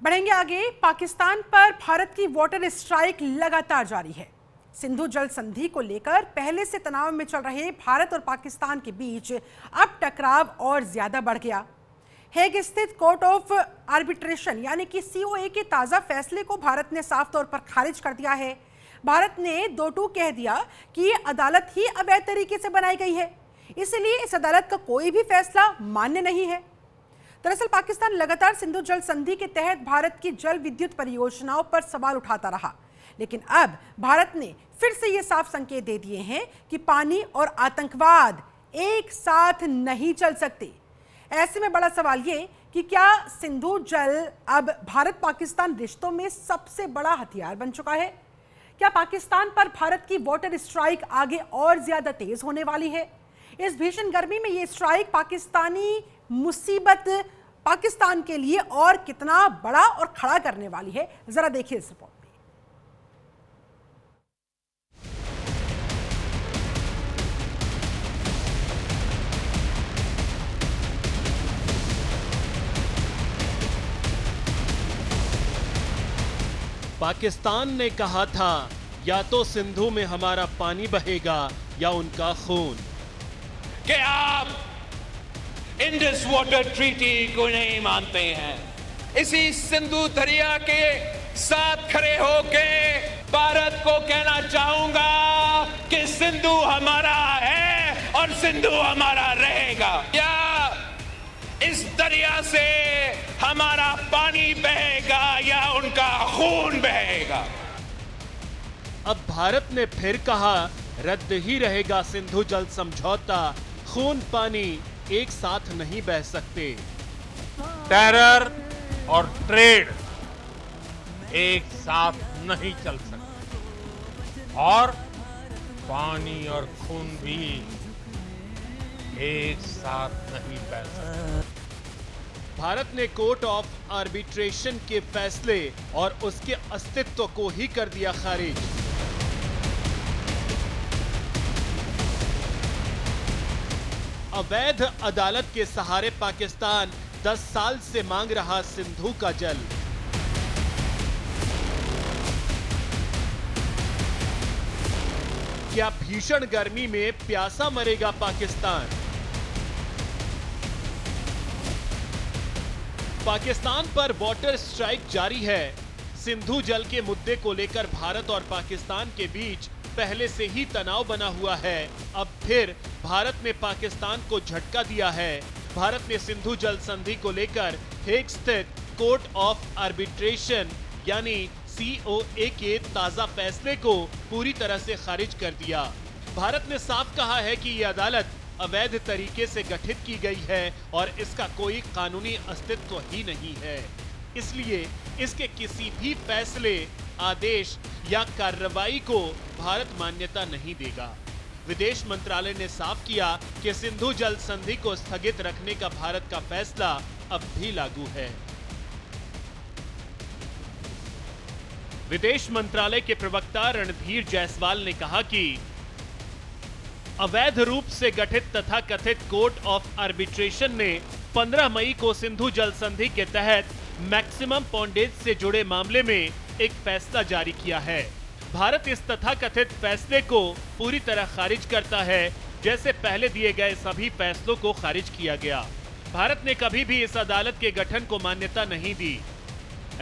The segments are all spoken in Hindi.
बढ़ेंगे आगे। पाकिस्तान पर भारत की वाटर स्ट्राइक लगातार जारी है। सिंधु जल संधि को लेकर पहले से तनाव में चल रहे भारत और पाकिस्तान के बीच अब टकराव और ज्यादा बढ़ गया। हेग स्थित कोर्ट ऑफ आर्बिट्रेशन यानी कि सीओए के ताजा फैसले को भारत ने साफ तौर पर खारिज कर दिया है। भारत ने दो टूक कह दिया कि ये अदालत ही अवैध तरीके से बनाई गई है, इसलिए इस अदालत का कोई भी फैसला मान्य नहीं है। दरअसल पाकिस्तान लगातार सिंधु जल संधि के तहत भारत की जल विद्युत परियोजनाओं पर सवाल उठाता रहा, लेकिन अब भारत ने फिर से ये साफ संकेत दे दिए हैं कि पानी और आतंकवाद एक साथ नहीं चल सकते। ऐसे में बड़ा सवाल ये कि क्या सिंधु जल अब भारत पाकिस्तान रिश्तों में सबसे बड़ा हथियार बन चुका है? क्या पाकिस्तान पर भारत की वाटर स्ट्राइक आगे और ज्यादा तेज होने वाली है? इस भीषण गर्मी में ये स्ट्राइक पाकिस्तानी मुसीबत पाकिस्तान के लिए और कितना बड़ा और खड़ा करने वाली है, जरा देखिए इस रिपोर्ट में। पाकिस्तान ने कहा था या तो सिंधु में हमारा पानी बहेगा या उनका खून। कि आप इंडस वाटर ट्रीटी को नहीं मानते हैं। इसी सिंधु दरिया के साथ खड़े होके भारत को कहना चाहूंगा कि सिंधु हमारा है और सिंधु हमारा रहेगा। या इस दरिया से हमारा पानी बहेगा या उनका खून बहेगा। अब भारत ने फिर कहा रद्द ही रहेगा सिंधु जल समझौता, खून पानी एक साथ नहीं बह सकते। टेरर और ट्रेड एक साथ नहीं चल सकते और पानी और खून भी एक साथ नहीं बह सकते। भारत ने कोर्ट ऑफ आर्बिट्रेशन के फैसले और उसके अस्तित्व को ही कर दिया खारिज। अवैध अदालत के सहारे पाकिस्तान 10 साल से मांग रहा सिंधु का जल। क्या भीषण गर्मी में प्यासा मरेगा पाकिस्तान? पाकिस्तान पर वाटर स्ट्राइक जारी है। सिंधु जल के मुद्दे को लेकर भारत और पाकिस्तान के बीच पहले से ही तनाव बना हुआ है। अब फिर भारत ने पाकिस्तान को झटका दिया है। भारत ने सिंधु जल संधि को लेकर हेग स्थित कोर्ट ऑफ आर्बिट्रेशन यानी सीओए के ताजा फैसले को पूरी तरह से खारिज कर दिया। भारत ने साफ कहा है कि यह अदालत अवैध तरीके से गठित की गई है और इसका कोई कानूनी अस्तित्व ही नहीं है, इसलिए इसके किसी भी फैसले, आदेश या कार्रवाई को भारत मान्यता नहीं देगा। विदेश मंत्रालय ने साफ किया कि सिंधु जल संधि को स्थगित रखने का भारत का फैसला अब भी लागू है। विदेश मंत्रालय के प्रवक्ता रणधीर जायसवाल ने कहा कि अवैध रूप से गठित तथा कथित कोर्ट ऑफ आर्बिट्रेशन ने 15 मई को सिंधु जल संधि के तहत मैक्सिमम पॉन्डेज से जुड़े मामले में एक फैसला जारी किया है। भारत इस तथाकथित फैसले को पूरी तरह खारिज करता है, जैसे पहले दिए गए सभी फैसलों को खारिज किया गया। भारत ने कभी भी इस अदालत के गठन को मान्यता नहीं दी।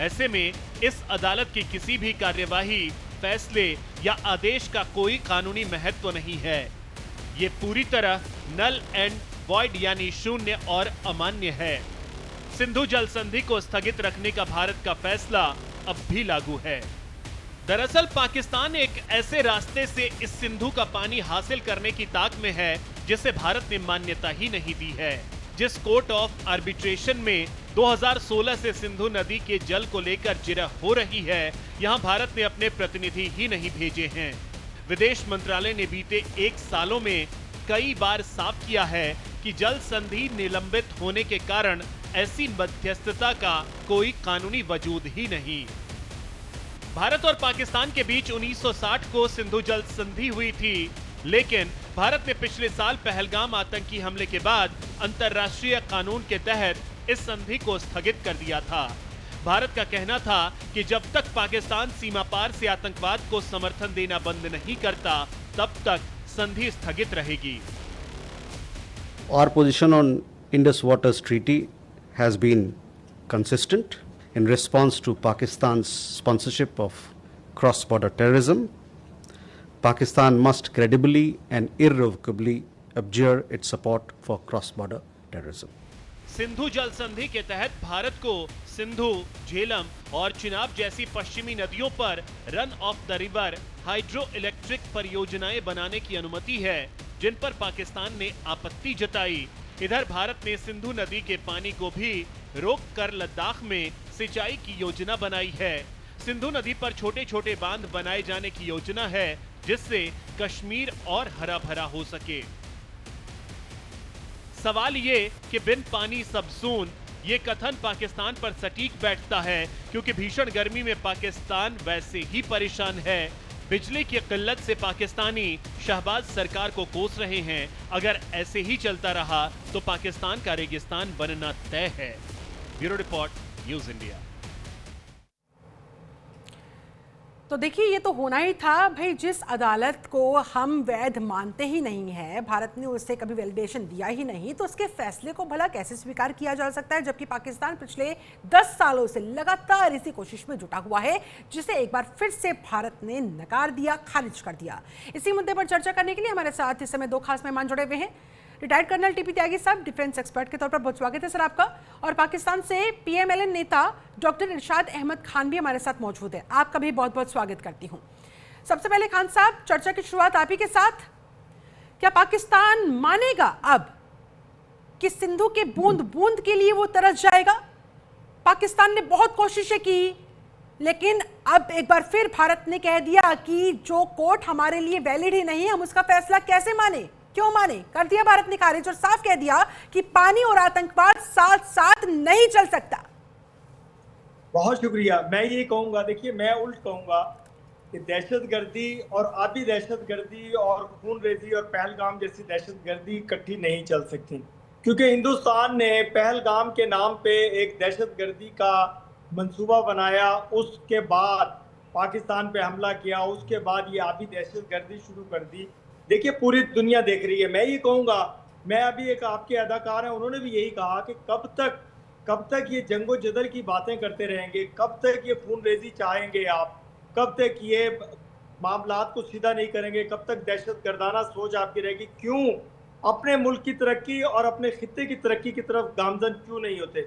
ऐसे में इस अदालत की किसी भी कार्यवाही, फैसले या आदेश का कोई कानूनी महत्व नहीं है। ये पूरी तरह नल एंड वॉइड यानी शून्य और अमान्य है। सिंधु जल संधि को स्थगित रखने का भारत का फैसला अब भी लागू है। दरअसल पाकिस्तान एक ऐसे रास्ते से इस सिंधु का पानी हासिल करने की ताक में है जिसे भारत ने मान्यता ही नहीं दी है। जिस कोर्ट ऑफ आर्बिट्रेशन में 2016 से सिंधु नदी के जल को लेकर जिरह हो रही है, यहां भारत ने अपने प्रतिनिधि ही नहीं भेजे हैं। विदेश मंत्रालय ने बीते 1 सालों में कई बार साफ किया है कि जल संधि निलंबित होने के कारण ऐसी मध्यस्थता का कोई कानूनी वजूद ही नहीं। भारत और पाकिस्तान के बीच 1960 को सिंधु जल संधि हुई थी, लेकिन भारत ने पिछले साल पहलगाम आतंकी हमले के बाद अंतर्राष्ट्रीय कानून के तहत इस संधि को स्थगित कर दिया था। भारत का कहना था कि जब तक पाकिस्तान सीमा पार से आतंकवाद को समर्थन देना बंद नहीं करता, तब तक संधि स्थगित रहेगी। Our position on Indus Waters Treaty has been consistent in response to Pakistan's sponsorship of cross-border terrorism. Pakistan must credibly and irrevocably abjure its support for cross-border terrorism. Sindhu जल संधि के तहत भारत को सिंधु, झेलम और चिनाब जैसी पश्चिमी नदियों पर run of the river hydro electric परियोजनाएं बनाने की अनुमति है, जिन पर पाकिस्तान ने आपत्ति जताई। इधर भारत ने सिंधु नदी के पानी को भी रोक कर लद्दाख में सिंचाई की योजना बनाई है। सिंधु नदी पर छोटे छोटे बांध बनाए जाने की योजना है, जिससे कश्मीर और हरा भरा हो सके। सवाल ये कि बिन पानी सब सून, ये कथन पाकिस्तान पर सटीक बैठता है, क्योंकि भीषण गर्मी में पाकिस्तान वैसे ही परेशान है। बिजली की किल्लत से पाकिस्तानी शहबाज सरकार को कोस रहे हैं। अगर ऐसे ही चलता रहा तो पाकिस्तान का रेगिस्तान बनना तय है। Bureau report, news India. तो देखिए, ये तो होना ही था भाई। जिस अदालत को हम वैध मानते ही नहीं है, भारत ने उससे कभी वैलिडेशन दिया ही नहीं, तो उसके फैसले को भला कैसे स्वीकार किया जा सकता है, जबकि पाकिस्तान पिछले 10 सालों से लगातार इसी कोशिश में जुटा हुआ है, जिसे एक बार फिर से भारत ने नकार दिया, खारिज कर दिया। इसी मुद्दे पर चर्चा करने के लिए हमारे साथ इस समय 2 खास मेहमान जुड़े हुए हैं। रिटायर्ड कर्नल टीपी त्यागी साहब, डिफेंस एक्सपर्ट के तौर पर बहुत स्वागत है सर आपका। और पाकिस्तान से पीएमएलएन नेता डॉक्टर इरशाद अहमद खान भी हमारे साथ मौजूद है, आपका भी बहुत बहुत स्वागत करती हूं। सबसे पहले खान साहब, चर्चा की शुरुआत आप ही के साथ। क्या पाकिस्तान मानेगा अब कि सिंधु के बूंद बूंद के लिए वो तरस जाएगा? पाकिस्तान ने बहुत कोशिशें की, लेकिन अब एक बार फिर भारत ने कह दिया कि जो कोर्ट हमारे लिए वैलिड ही नहीं, हम उसका फैसला कैसे माने, क्यों माने? कर दिया भारत ने खारिज और साफ कह दिया कि पानी और आतंकवाद साथ साथ नहीं चल सकता। बहुत शुक्रिया। मैं ये कहूंगा, देखिए मैं उल्ट कहूंगा कि दहशतगर्दी और आबी दहशतगर्दी और खूनरेजी और पहलगाम जैसी दहशतगर्दी इकट्ठी नहीं चल सकती, क्योंकि हिंदुस्तान ने पहलगाम के नाम पे एक दहशतगर्दी का मंसूबा बनाया, उसके बाद पाकिस्तान पे हमला किया, उसके बाद ये आबी दहशतगर्दी शुरू कर दी। देखिए पूरी दुनिया देख रही है। मैं ये कहूँगा, मैं अभी एक आपके अदाकार हैं, उन्होंने भी यही कहा कि कब तक ये जंगो जदल की बातें करते रहेंगे, कब तक ये खूनरेजी चाहेंगे आप, कब तक ये मामलात को सीधा नहीं करेंगे, कब तक दहशतगर्दाना सोच आपकी रहेगी? क्यों अपने मुल्क की तरक्की और अपने खित्ते की तरक्की की तरफ गामजन क्यों नहीं होते?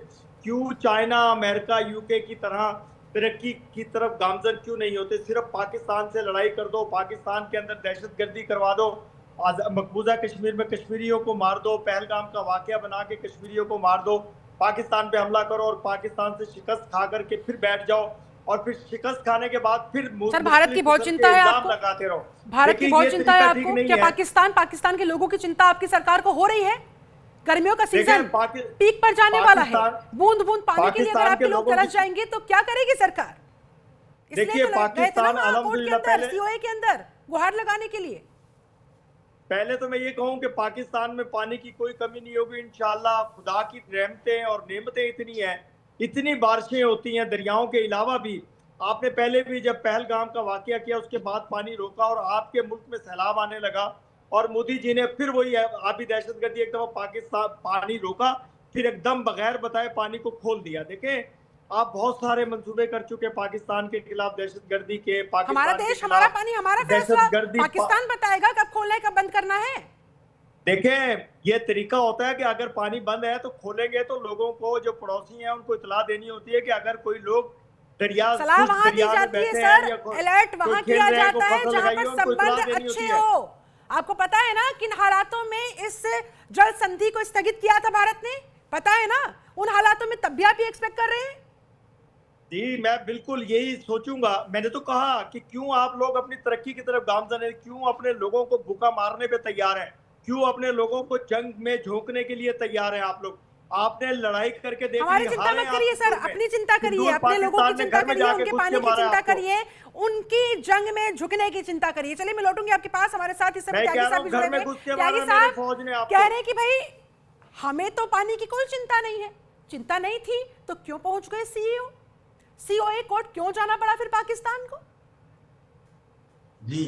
क्यों चाइना, अमेरिका, यूके की तरह तरक्की की तरफ गामजन क्यों नहीं होते? सिर्फ पाकिस्तान से लड़ाई कर दो, पाकिस्तान के अंदर दहशतगर्दी करवा दो, मकबूजा कश्मीर में कश्मीरियों को मार दो, पहलगाम का वाकया बना के कश्मीरियों को मार दो, पाकिस्तान पे हमला करो और पाकिस्तान से शिकस्त खा करके फिर बैठ जाओ, और फिर शिकस्त खाने के बाद फिर सर भारत की बहुत चिंता है आपको, लगाते रहो। भारत की बहुत चिंता है आपको। क्या पाकिस्तान के लोगों की चिंता आपकी सरकार को हो रही है? गर्मियों का सीजन पीक पर जाने वाला है, बूंद बूंद पानी के लिए अगर आपके लोग तरस जाएंगे तो क्या करेगी सरकार? देखिए पाकिस्तान अल्हम्दुलिल्लाह सीओए के अंदर गुहार लगाने के लिए। पहले तो मैं ये कहूं कि पाकिस्तान में पानी की कोई कमी नहीं होगी इंशाल्लाह। खुदा की रहमतें और नेमतें इतनी हैं, इतनी बारिशें होती हैं दरियाओं के अलावा भी। आपने पहले भी जब पहलगाम का वाकया किया, उसके बाद पानी रोका और आपके मुल्क में सैलाब आने लगा, और मोदी जी ने फिर वही आबी दहशतगर्दी एक दफा पाकिस्तान पानी रोका, फिर एकदम बगैर बताए पानी को खोल दिया। देखें आप बहुत सारे मंसूबे कर चुके पाकिस्तान के खिलाफ दहशतगर्दी के। हमारा देश, हमारा पानी, हमारा फैसला पाकिस्तान बताएगा कब खोलना है, कब बंद करना है। देखें ये तरीका होता है कि अगर पानी बंद है तो खोलेंगे, तो लोगों को जो पड़ोसी हैं उनको इतला देनी होती है कि अगर कोई लोग दरिया वहां दी जाती है सर, अलर्ट वहां किया जाता है जहां पर संबंध अच्छे हो। आपको पता है ना किन हालातों में इस जल संधि को स्थगित किया था भारत ने, पता है ना? उन हालातों में तब भी आप ये एक्सपेक्ट कर रहे हैं? जी मैं बिल्कुल यही सोचूंगा। मैंने तो कहा कि क्यों आप लोग अपनी तरक्की की तरफ गामजन है, क्यों अपने लोगों को भूखा मारने पे तैयार हैं, क्यों अपने लोगों को जंग में झोंकने के लिए तैयार हैं आप लोग? आपने लड़ाई करके देख ली। हमारी चिंता मत करिए सर, अपनी चिंता करिए, अपने लोगों की चिंता करिए, उनके पानी की चिंता करिए, उनकी जंग में झुकने की चिंता करिए। चलिए मैं लौटूंगी आपके पास। हमारे साथ इस समय त्यागी साहब भी जुड़े हैं। त्यागी साहब कह रहे हैं कि भाई हमें तो पानी की कोई चिंता नहीं है, चिंता नहीं थी तो क्यों पहुंच गए सीईओ? सीओए कोर्ट क्यों जाना पड़ा फिर पाकिस्तान को? जी,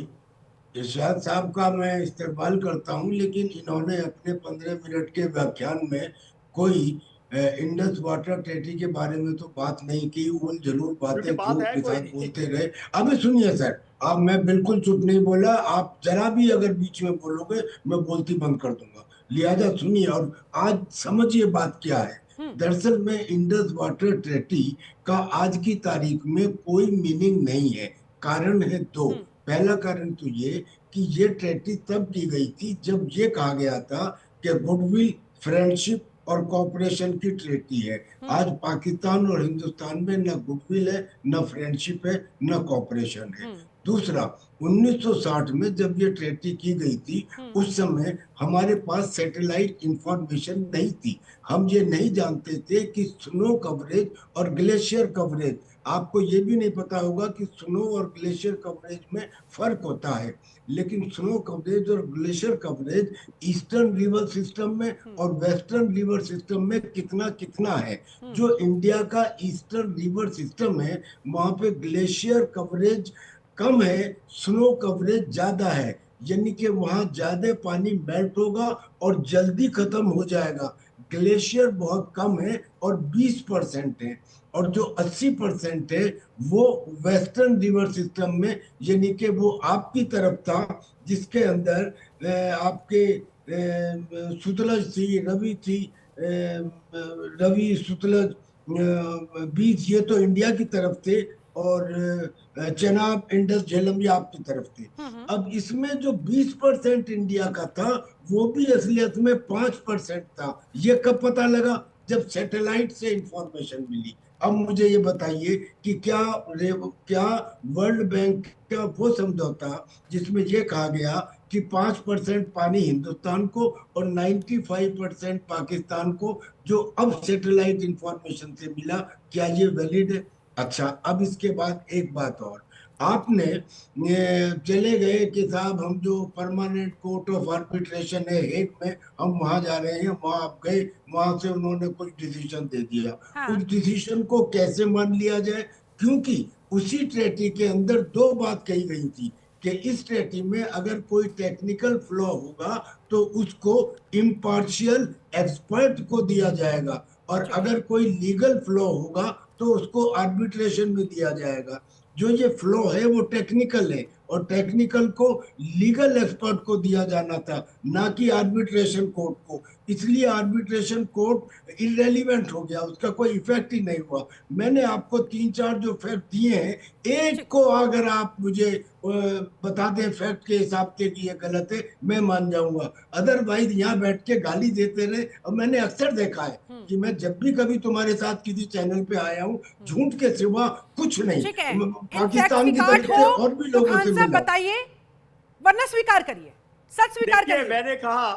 इरशाद साहब का मैं इस्तेमाल करता हूं, लेकिन इन्होंने अपने 15 मिनट के व्याख्यान में कोई इंडस वाटर ट्रीटी के बारे में तो बात नहीं की। उन जरूर बातें बात है के कोई साथ नहीं। बोलते रहे। अब सुनिए सर, अब मैं बिल्कुल चुप नहीं बोला, आप जरा भी अगर बीच में बोलोगे मैं बोलती बंद कर दूंगा। लिहाजा सुनिए और आज समझिए बात क्या है। दरअसल में इंडस वाटर ट्रीटी का आज की तारीख में कोई मीनिंग नहीं है। कारण है दो। पहला कारण तो ये कि ये ट्रीटी तब की गई थी जब ये कहा गया था कि गुडविल, फ्रेंडशिप और कोऑपरेशन की ट्रीटी है। आज पाकिस्तान और हिंदुस्तान में न गुडविल है, न फ्रेंडशिप है, न कोऑपरेशन है। दूसरा, 1960 में जब ये ट्रीटी की गई थी उस समय हमारे पास सैटेलाइट इंफॉर्मेशन नहीं थी। हम ये नहीं जानते थे कि स्नो कवरेज और ग्लेशियर कवरेज, आपको ये भी नहीं पता होगा कि स्नो और ग्लेशियर कवरेज में फर्क होता है। लेकिन स्नो कवरेज और glacier coverage eastern river system में और वेस्टर्न रिवर सिस्टम में कितना कितना है। जो इंडिया का ईस्टर्न रिवर सिस्टम है वहां पे ग्लेशियर कवरेज कम है, स्नो कवरेज ज्यादा है। यानी कि वहां ज्यादा पानी मेल्ट होगा और जल्दी खत्म हो जाएगा। ग्लेशियर बहुत कम है और 20% है, और जो 80% है वो वेस्टर्न रिवर सिस्टम में, यानी कि वो आपकी तरफ था जिसके अंदर आपके सुतलज थी, रवि थी, रवि सुतलज बीच, ये तो इंडिया की तरफ थे, और चेनाब, इंडस, झेलम ये आपकी तरफ थे। अब इसमें जो 20% इंडिया का था वो भी असलियत में 5% था। ये कब पता लगा? जब सैटेलाइट से इंफॉर्मेशन मिली। अब मुझे ये बताइए कि क्या वर्ल्ड बैंक का वो समझौता जिसमें ये कहा गया कि 5% पानी हिंदुस्तान को और 95% पाकिस्तान को, जो अब सैटेलाइट इंफॉर्मेशन से मिला, क्या ये वैलिड है? अच्छा, अब इसके बाद एक बात और, आपने चले गए कि साहब हम जो परमानेंट कोर्ट ऑफ आर्बिट्रेशन है हेग में, हम वहां जा रहे हैं। वहां आप गए, वहां से उन्होंने कुछ डिसीजन दे दिया। हाँ। उस डिसीजन को कैसे मान लिया जाए? क्योंकि उसी ट्रीटी के अंदर दो बात कही गई थी कि इस ट्रीटी में अगर कोई टेक्निकल फ्लॉ होगा तो उसको इम्पार्शियल एक्सपर्ट को दिया जाएगा, और अगर कोई लीगल फ्लॉ होगा तो उसको आर्बिट्रेशन में दिया जाएगा। जो ये फ्लो है वो टेक्निकल है, और टेक्निकल को लीगल एक्सपर्ट को दिया जाना था, ना कि आर्बिट्रेशन कोर्ट को। इसलिए आर्बिट्रेशन कोर्ट इररेलेवेंट हो गया, उसका कोई इफेक्ट ही नहीं हुआ। मैंने आपको 3-4 जो फैक्ट दिए हैं, एक को अगर आप मुझे बता दें फैक्ट के हिसाब से कि ये गलत है, मैं मान जाऊंगा। अदरवाइज यहाँ बैठ के गाली देते रहे। और मैंने अक्सर देखा है कि मैं जब भी कभी तुम्हारे साथ किसी चैनल पे आया हूँ, झूठ के सिवा कुछ नहीं। पाकिस्तान की तरफ से और भी लोगों से मिला। बताइए, वरना स्वीकार करिए, सच स्वीकार करिए। मैंने कहा,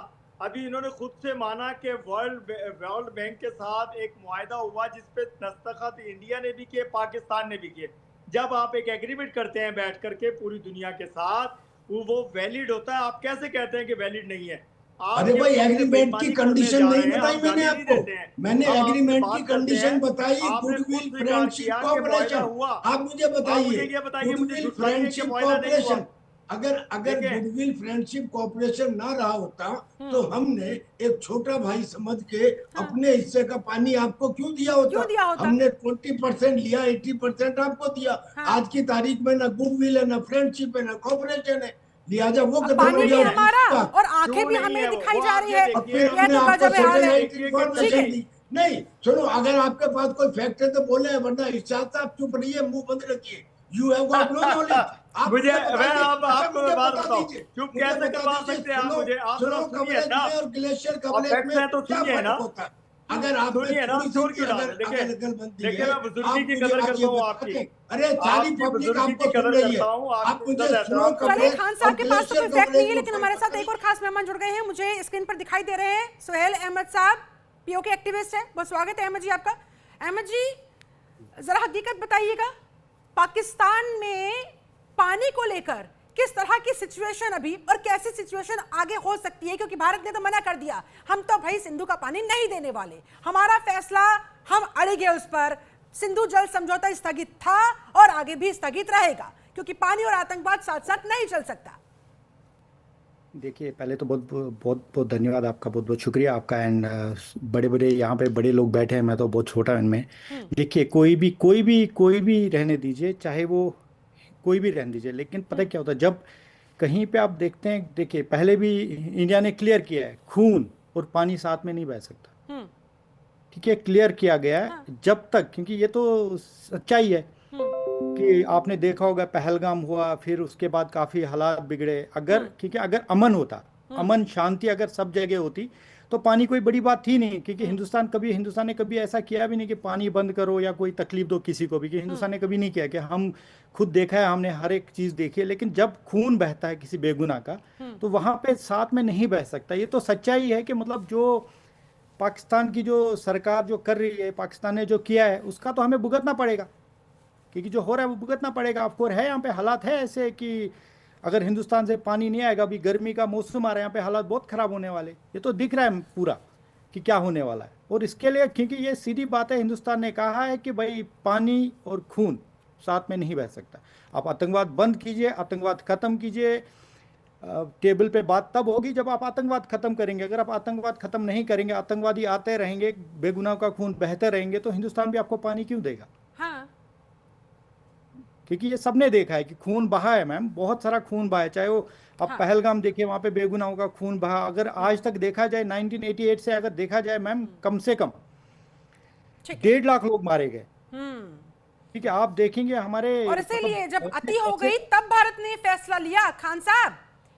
अभी इन्होंने खुद से माना कि वर्ल्ड बैंक के साथ एक मुआहदा हुआ जिसपे दस्तखत इंडिया ने भी किए, पाकिस्तान ने भी किए। जब आप एक एग्रीमेंट करते हैं बैठ करके पूरी दुनिया के साथ, वो वैलिड होता है। आप कैसे कहते हैं कि वैलिड नहीं है? अरे भाई, एग्रीमेंट की कंडीशन नहीं बताई मैंने आपको। मैंने एग्रीमेंट की कंडीशन बताई, गुडविल, फ्रेंडशिप, कोऑपरेशन। आप मुझे बताइए, गुडविल, फ्रेंडशिप, कोऑपरेशन, अगर गुडविल, फ्रेंडशिप, कोऑपरेशन ना रहा होता तो हमने एक छोटा भाई समझ के अपने हिस्से का पानी आपको क्यों दिया होता? हमने 20% लिया, 80% आपको दिया। आज की तारीख में ना गुडविल है, ना फ्रेंडशिप है, ना कोऑपरेशन है। लिहाजा वो पानी भी हमारा और आंखें भी हमें दिखाई जा रही है। ये तो गजब हाल है। नहीं सुनो, अगर आपके पास कोई फैक्ट है तो बोले, वरना इरशाद साहब चुप रहिए, मुंह बंद रखिए। You have got no knowledge। मुझे आपको मैं बात बताऊं, चुप कैसे करवा सकते हैं आप मुझे? आप सुनिए ना, और ग्लेशियर कवरेज में तो सुनिए ना, अगर आप सुनिए ना, छोड़ क्यों डाल? देखिए मैं बुजुर्गी की कदर करता हूँ आपकी। अरे सारी पब्लिक आपको सुन रही है। आप मुझे चलिए, खान साहब के पास तो कोई फैक्ट नहीं है, लेकिन हमारे साथ एक और खास मेहमान जुड़ गए हैं, मुझे स्क्रीन पर दिखाई दे रहे हैं। सुहेल अहमद साहब, पीओके एक्टिविस्ट है। बहुत स्वागत है अहमद जी आपका। अहमद जी, जरा हकीकत बताइएगा, पाकिस्तान में पानी को लेकर किस तरह की सिचुएशन अभी, और कैसी सिचुएशन आगे हो सकती है? क्योंकि भारत ने तो मना कर दिया, हम तो भाई सिंधु का पानी नहीं देने वाले, हमारा फैसला, हम अड़े गए उस पर। सिंधु जल समझौता स्थगित था और आगे भी स्थगित रहेगा, क्योंकि पानी और आतंकवाद साथ साथ नहीं चल सकता। देखिए, पहले तो बहुत बहुत बहुत धन्यवाद आपका, बहुत बहुत शुक्रिया आपका। एंड बड़े बड़े यहाँ पे बड़े लोग बैठे हैं, मैं तो बहुत छोटा इनमें। देखिए, कोई भी रहने दीजिए, चाहे वो कोई भी रहने दीजिए, लेकिन पता क्या होता है जब कहीं पे आप देखते हैं, देखिए पहले भी इंडिया ने क्लियर किया है, खून और पानी साथ में नहीं बह सकता। ठीक है, क्लियर किया गया है। जब तक, क्योंकि ये तो सच्चाई है कि आपने देखा होगा पहलगाम हुआ, फिर उसके बाद काफी हालात बिगड़े। अगर क्योंकि अगर अमन होता, अमन शांति अगर सब जगह होती तो पानी कोई बड़ी बात थी नहीं, क्योंकि हिंदुस्तान ने कभी ऐसा किया भी नहीं कि पानी बंद करो या कोई तकलीफ दो किसी को भी, कि हिंदुस्तान ने कभी नहीं किया। कि हम खुद देखा है, हमने हर एक चीज देखी है, लेकिन जब खून बहता है किसी बेगुनाह का तो वहां पे साथ में नहीं बह सकता। ये तो सच्चाई है कि मतलब जो पाकिस्तान की जो सरकार जो कर रही है, पाकिस्तान ने जो किया है, उसका तो हमें भुगतना पड़ेगा, क्योंकि जो हो रहा है वो भुगतना पड़ेगा। ऑफकोर्स है, यहाँ पे हालात है ऐसे कि अगर हिंदुस्तान से पानी नहीं आएगा, अभी गर्मी का मौसम आ रहा है, यहाँ पे हालात बहुत खराब होने वाले, ये तो दिख रहा है पूरा कि क्या होने वाला है। और इसके लिए, क्योंकि ये सीधी बात है, हिंदुस्तान ने कहा है कि भाई पानी और खून साथ में नहीं बह सकता। आप आतंकवाद बंद कीजिए, आतंकवाद खत्म कीजिए। टेबल पे बात तब होगी जब आप आतंकवाद खत्म करेंगे। अगर आप आतंकवाद खत्म नहीं करेंगे, आतंकवादी आते रहेंगे, बेगुनाह का खून बहते रहेंगे, तो हिंदुस्तान भी आपको पानी क्यों देगा? हाँ। क्योंकि ये सबने देखा है कि खून बहा है मैम, बहुत सारा खून बहा है। चाहे वो आप पहलगाम देखिए, वहां पे बेगुनाहों का खून बहा। अगर आज तक देखा जाए 1988 से अगर देखा जाए मैम, कम से कम 1.5 लाख लोग मारे गए। ठीक है, आप देखेंगे हमारे, और इसीलिए जब अति हो गई तब भारत ने फैसला लिया। खान साहब,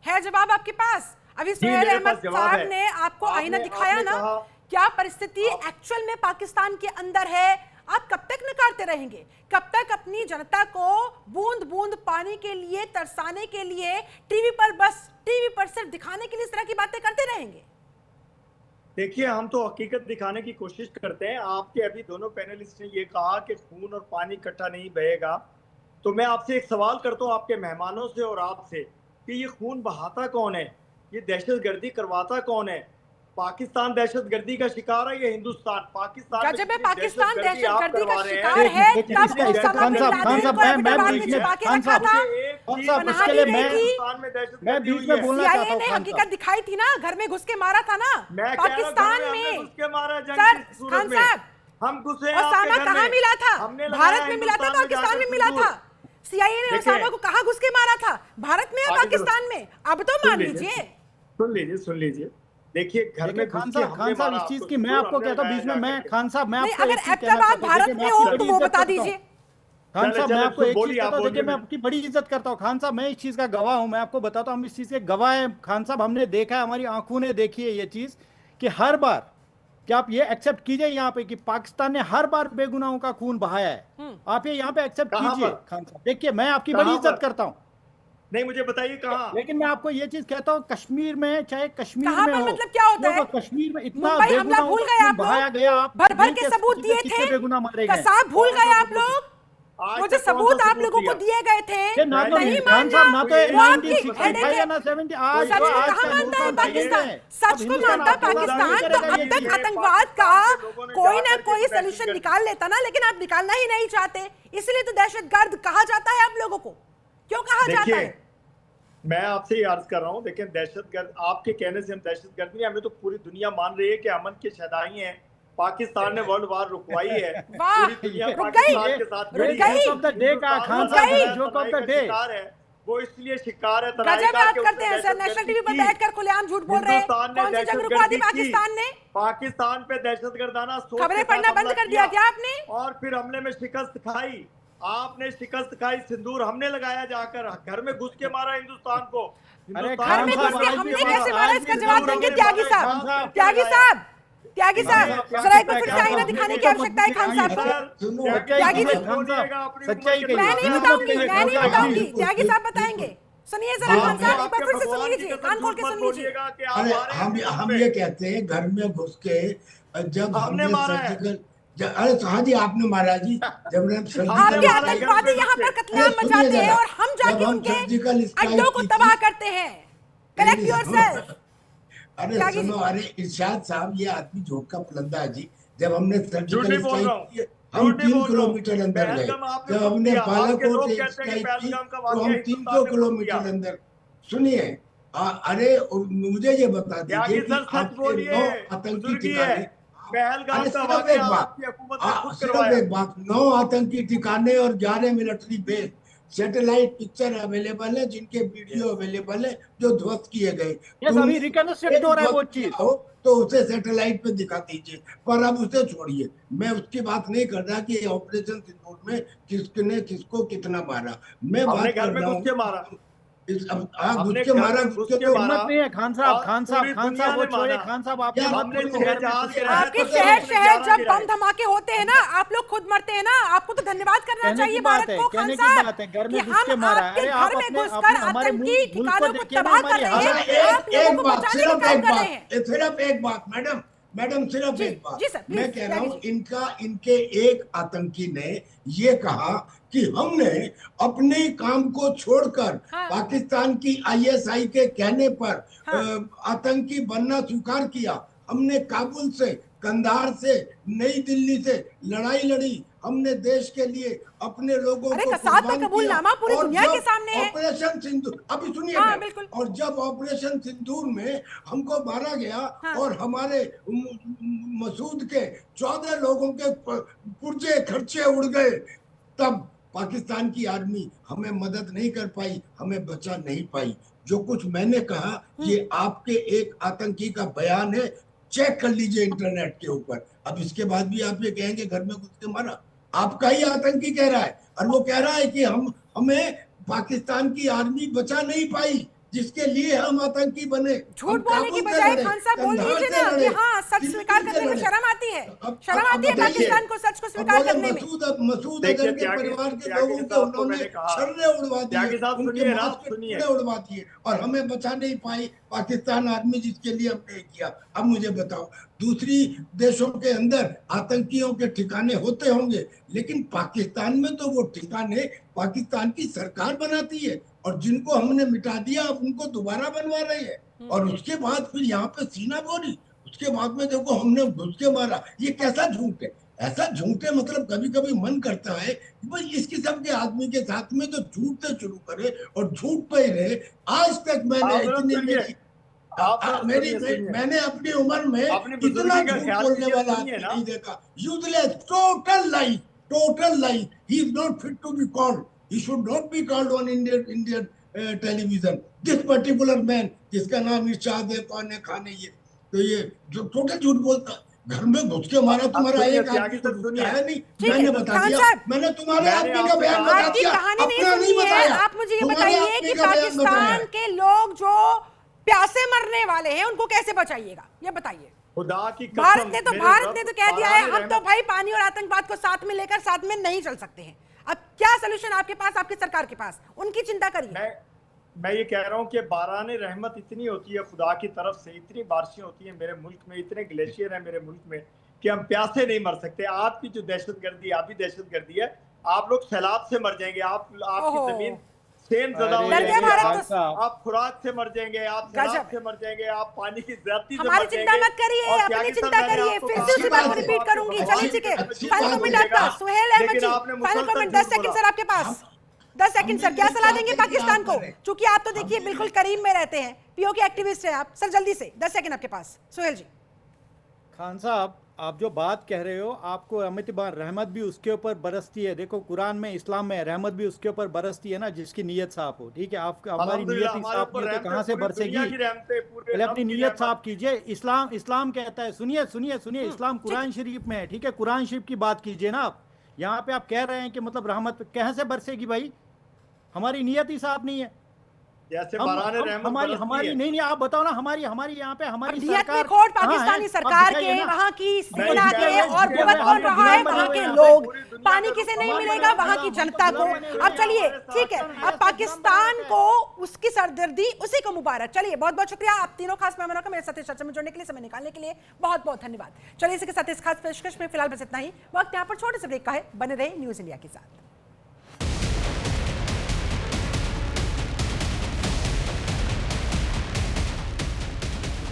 है जवाब आपके पास? अभी सुहेल अहमद साहब ने आपको आईना दिखाया ना, क्या परिस्थिति एक्चुअल में पाकिस्तान के अंदर है? आप कब तक नकारते रहेंगे? कब तक अपनी जनता को बूंद बूंद पानी के लिए तरसाने के लिए टीवी पर सिर्फ दिखाने के लिए इस तरह की बातें करते रहेंगे? देखिए, हम तो हकीकत दिखाने की कोशिश करते हैं। आपके अभी दोनों पैनलिस्ट ने ये कहा कि खून और पानी इकट्ठा नहीं बहेगा, तो मैं आपसे एक सवाल करता हूँ, आपके मेहमानों से और आपसे, कि ये खून बहाता कौन है? ये दहशतगर्दी करवाता कौन है? पाकिस्तान दहशतगर्दी का शिकार है या हिंदुस्तान? पाकिस्तान जब पाकिस्तान दहशतगर्दी का शिकार है, तब उसामा बिन लादेन को हैदराबाद में छिपा के रखा था। मैं बीच में बोलना चाहता हूं, ने हकीकत दिखाई थी ना, घर में घुस के मारा था ना पाकिस्तान में। सर खान साहब, हम घुसे, उसामा कहाँ मिला था? भारत में मिला था, पाकिस्तान में मिला था? CIA ने उसामा को कहाँ घुस के मारा था? भारत में या पाकिस्तान में? अब तो मान लीजिए। सुन लीजिए। देखिए, घर में खान साहब इस चीज की मैं आपको कहता हूँ बीच में, मैं खान साहब मैं आपको अगर अब तक आप भारत में हो तो वो बता दीजिए। खान साहब, मैं आपको एक चीज कहता हूँ, देखिए मैं आपकी बड़ी इज्जत करता हूँ खान साहब, मैं इस चीज का गवाह हूँ। मैं आपको बताता हूँ, हम इस चीज के गवाह हैं खान साहब। हमने देखा है, हमारी आंखों ने देखी है ये चीज, कि हर बार, कि आप ये एक्सेप्ट कीजिए यहाँ पे कि पाकिस्तान ने हर बार बेगुनाहों का खून बहाया है। आप ये यहाँ पे एक्सेप्ट कीजिए खान साहब। देखिए, मैं आपकी बड़ी इज्जत करता हूँ। नहीं, मुझे बताइए कहाँ। लेकिन मैं आपको ये चीज कहता हूँ, कश्मीर में, चाहे कश्मीर में हो, मतलब क्या होता है? कश्मीर में इतना हमला भूल गए आप लोग, भर के सबूत दिए थे, कसाब भूल गए आप लोग। वो जो सबूत आप लोगों को दिए गए थे, नहीं मानना, पाकिस्तान सच को मानता पाकिस्तान, तो अब तक आतंकवाद का कोई ना कोई सलूशन निकाल लेता ना, लेकिन आप निकालना ही नहीं चाहते। इसलिए तो दहशतगर्द कहा जाता है आप लोगों को। क्यों कहा जाता है? मैं आपसे ये अर्ज कर रहा हूँ, देखें, दहशतगर्द आपके कहने से हम दहशतगर्द नहीं, हमें तो पूरी दुनिया मान रही है कि अमन के शहदाई हैं। पाकिस्तान ने वर्ल्ड वार रुकवाई है, पूरी दुनिया पाकिस्तान के साथ खड़ी है। वो इसलिए शिकार है। गजब बात करते हैं सर, नेशनल टीवी पर बैठकर खुलेआम झूठ बोल रहे हैं। कौन सी जंग रुकवा दी पाकिस्तान ने? पाकिस्तान पे दहशतगर्दाना खबरें पढ़ना बंद कर दिया क्या आपने? और फिर हमले में शिकस्त खाई। आपने शिकस्त खाई, सिंदूर हमने लगाया, जाकर घर में घुस के मारा हिंदुस्तान को। घर में घुस के हमने कैसे मारा, इसका जवाब देंगे त्यागी साहब। त्यागी साहब, जरा एक बार फिर से आईना दिखाने की आवश्यकता है खान साहब को। त्यागी जी, मैं नहीं बताऊंगी, त्यागी साहब बताएंगे। सुनिए जरा खान साहब, एक बार फिर से सुन लीजिए, कान खोल के सुन लीजिए। अरे हम ये कहते हैं, घर में घुस के जब हमने सर्जिकल, अरे हाँ जी, आपने मारा जी। जब आपके आतंकवादी यहाँ पर कत्लेआम मचाते हैं और हम जाके उनके अड्डों को तबाह करते हैं। Correct yourself. अरे सुनो, अरे इरशाद साहब, ये आदमी झूठ का पुलंदा है जी। जब हमने सर्जिकल स्ट्राइक किए, हम झूठ नहीं 3 बोल रहा हूँ। किलोमीटर अंदर गए। पहलगाम आपने जब खुद हमने किया। आपके लोग बालाकोट एक कहते हैं कि स्ट्राइक की पहलगाम का तो वाकया हम हिंदुस्तान 300 ने खुद किलोमीटर किया। अंदर। सुनिए, अरे मुझे ये बता त्यागी दीजिए कि सर, सच आपके बोलिए, 9 आतंकी बुजुर्गी है। ठिकाने, पहलगाम अरे का सिर्फ वाकया एक बात, आपकी हुकूमत ने खुद सिर्फ करवाया। एक बात, 9 आतंकी ठिकाने और 11 military base, satellite picture available है, जिनके वीडियो अवेलेबल है, जो ध्वस्त किए गए। अभी रिकंस्ट्रक्ट हो रहा है वो चीज। हो तो उसे सैटेलाइट पे दिखा दीजिए, पर अब उसे छोड़िए। मैं उसकी बात नहीं कर रहा कि ऑपरेशन सिंदूर में किसने किसको कितना मारा। मैं हमने बात घर कर में रहा घुस हूँ के मारा। घुस हमने के घर मारा, में घुस के तो मारा। हिम्मत नहीं है खान साहब, और खान साहब, पूरी खान दुनिया साहब वो ने छोड़े, माना। खान साहब आपने यार, मत हमने बोलिए 6 घर में जहाज घुस के गिराए मारा। आपके तो शहर उसने शहर 11 जब गिराए। बम धमाके होते हैं ना, आप लोग खुद मरते हैं ना, आपको तो धन्यवाद करना कहने चाहिए की बात भारत है, को खान कहने की साहब बात है, घर कि में घुस के हम मारा है। आपके अरे घर आप में अपने घुसकर हमारे आतंकी मुल्क को ठिकानों को देखिए ना, तबाह कर हमारी रहे हालत हैं, आप लोगों एक को बात, बचाने का सिर्फ काम एक कर रहे हैं। बात, सिर्फ एक बात, मैडम सिर्फ जी, एक बात। जी सर, मैं प्लीज, कह रहा हूँ, त्यागी इनके एक आतंकी ने ये कहा कि हमने अपने काम को छोड़कर हाँ। पाकिस्तान की आईएसआई के कहने पर हाँ। आतंकी बनना स्वीकार किया। हमने काबुल से, कंधार से, नई दिल्ली से लड़ाई लड़ी। हमने देश के लिए अपने लोगों अरे को कसाब का कुर्बान किया। कबूलनामा पूरी और दुनिया जब के सामने है। ऑपरेशन सिंदूर, अभी सुनिए हाँ, मैम, बिल्कुल। और जब ऑपरेशन सिंदूर में हमको मारा गया हाँ। और हमारे मसूद के 14 लोगों के पुर्जे खर्चे उड़ गए, तब पाकिस्तान की आर्मी हमें मदद नहीं कर पाई, हमें बचा नहीं पाई। जो कुछ मैंने कहा ये आपके एक आतंकी का बयान है, चेक कर लीजिए इंटरनेट के ऊपर। अब इसके बाद भी आप ये कहेंगे घर में घुस के मारा, आपका ही आतंकी कह रहा है। और वो कह रहा है कि हमें पाकिस्तान की आर्मी बचा नहीं पाई, जिसके लिए हम आतंकी बने। झूठ बोलने की बजाय खान साहब बोल दीजिए ना कि हाँ, सच स्वीकार करने में शर्म आती है, शर्म आती है पाकिस्तान को सच को स्वीकार करने में। मसूद अजहर के परिवार के लोगों के उन्होंने छर्रे उड़वा दिए, उनके मास्क के टुकड़े उड़वा दिए, और हमें बचा नहीं पाई पाकिस्तान आर्मी, जिसके लिए हमने किया। अब मुझे बताओ, दूसरी देशों के अंदर आतंकियों के ठिकाने होते होंगे, लेकिन पाकिस्तान में तो वो ठिकाने पाकिस्तान की सरकार बनाती है, और जिनको हमने मिटा दिया अब उनको दोबारा बनवा रहे हैं। और उसके बाद फिर यहाँ पे सीना बोली, उसके बाद में देखो हमने घुस के मारा। ये कैसा झूठ है? ऐसा झूठ है, मतलब कभी कभी मन करता है कि भाई इस किस्म के आदमी के साथ में तो झूठ से शुरू करे और झूठ पे ही रहे। आज तक मैंने मैंने अपनी उम्र में इतना झूठ बोलने वाला आदमी नहीं देखा। Useless, total lie. He is not fit to be called, he should not be called on Indian television. This particular man, जिसका नाम इरशाद है, कौन है, खान है, ये तो ये जो टोटल झूठ बोलता, घर में घुस के मारा तुम्हारा एक आदमी तो है नहीं। मैंने बता दिया, मैंने तुम्हारे आदमी का बयान बता आपकी दिया, कहानी नहीं अपना नहीं सुनी है। बताया। आप मुझे ये बताइए कि पाकिस्तान के लोग जो प्यासे मरने वाले हैं उनको कैसे बचाइएगा, ये बताइए। खुदा की कसम, भारत ने तो कह दिया है हम तो भाई पानी और आतंकवाद को साथ में लेकर साथ में नहीं चल सकते हैं। अब क्या सलूशन आपके पास, आपकी सरकार के पास, उनकी चिंता करिए। मैं ये कह रहा हूँ कि बारान रहमत इतनी होती है खुदा की तरफ से, इतनी बारिशें होती हैं मेरे मुल्क में, इतने ग्लेशियर हैं मेरे मुल्क में कि हम प्यासे नहीं मर सकते। आपकी जो दहशतगर्दी, आप भी दहशतगर्दी है, आप लोग सैलाब से मर जाएंगे, आपकी जमीन सेम ज़्यादा हो जाएगी, आप खुराक से मर जाएंगे, आप सैलाब से मर जाएंगे, आप पानी की ज़्यादती से मर जाएंगे। हमारी चिंता मत करिए, अपनी चिंता करिए। फिर से उसी बात को रिपीट करूंगी। चलिए ठीक है, फाइनल कमेंट आपका सुहेल अहमद जी, फाइनल कमेंट 10 सेकंड सर आपके पास, 10 सेकंड सर। क्या सलाह देंगे पाकिस्तान को, चूंकि आप तो देखिए बिल्कुल करीब में रहते हैं, पीओ के एक्टिविस्ट हैं आप, सर जल्दी से 10 सेकंड आपके पास। सुहेल जी। खान साहब, आप जो बात कह रहे हो, आपको रहमत भी उसके ऊपर बरसती है। देखो कुरान में, इस्लाम में रहमत भी उसके ऊपर बरसती है ना जिसकी नीयत साफ हो। ठीक है, आप हमारी नीयत ही साफ नहीं हो तो कहाँ से बरसेगी? पहले अपनी नीयत साफ कीजिए। इस्लाम कहता है, सुनिए, इस्लाम कुरान शरीफ में है। ठीक है, कुरान शरीफ की बात कीजिए ना आप। यहाँ पे आप कह रहे हैं कि मतलब रहमत कहाँ से बरसेगी भाई? हमारी नीयत ही साफ नहीं है। जैसे हमारी नहीं, आप बताओ ना, हमारी यहाँ पे हमारी सरकार, खोट पाकिस्तानी सरकार के, वहाँ की सेना के, और भुगत कौन रहा है? वहाँ के लोग। पानी किसे नहीं मिलेगा? वहाँ की जनता को। अब चलिए ठीक है, अब पाकिस्तान को उसकी सरदर्दी उसी को मुबारक। चलिए बहुत बहुत शुक्रिया आप तीनों खास मेहमानों का मेरे साथ इस चर्चा में जुड़ने के लिए, समय निकालने के लिए बहुत बहुत धन्यवाद। चलिए इसी के साथ इस खास पेशकश में फिलहाल बस इतना ही। वक्त यहाँ पर छोटे से ब्रेक का है, बने रहे न्यूज इंडिया के साथ।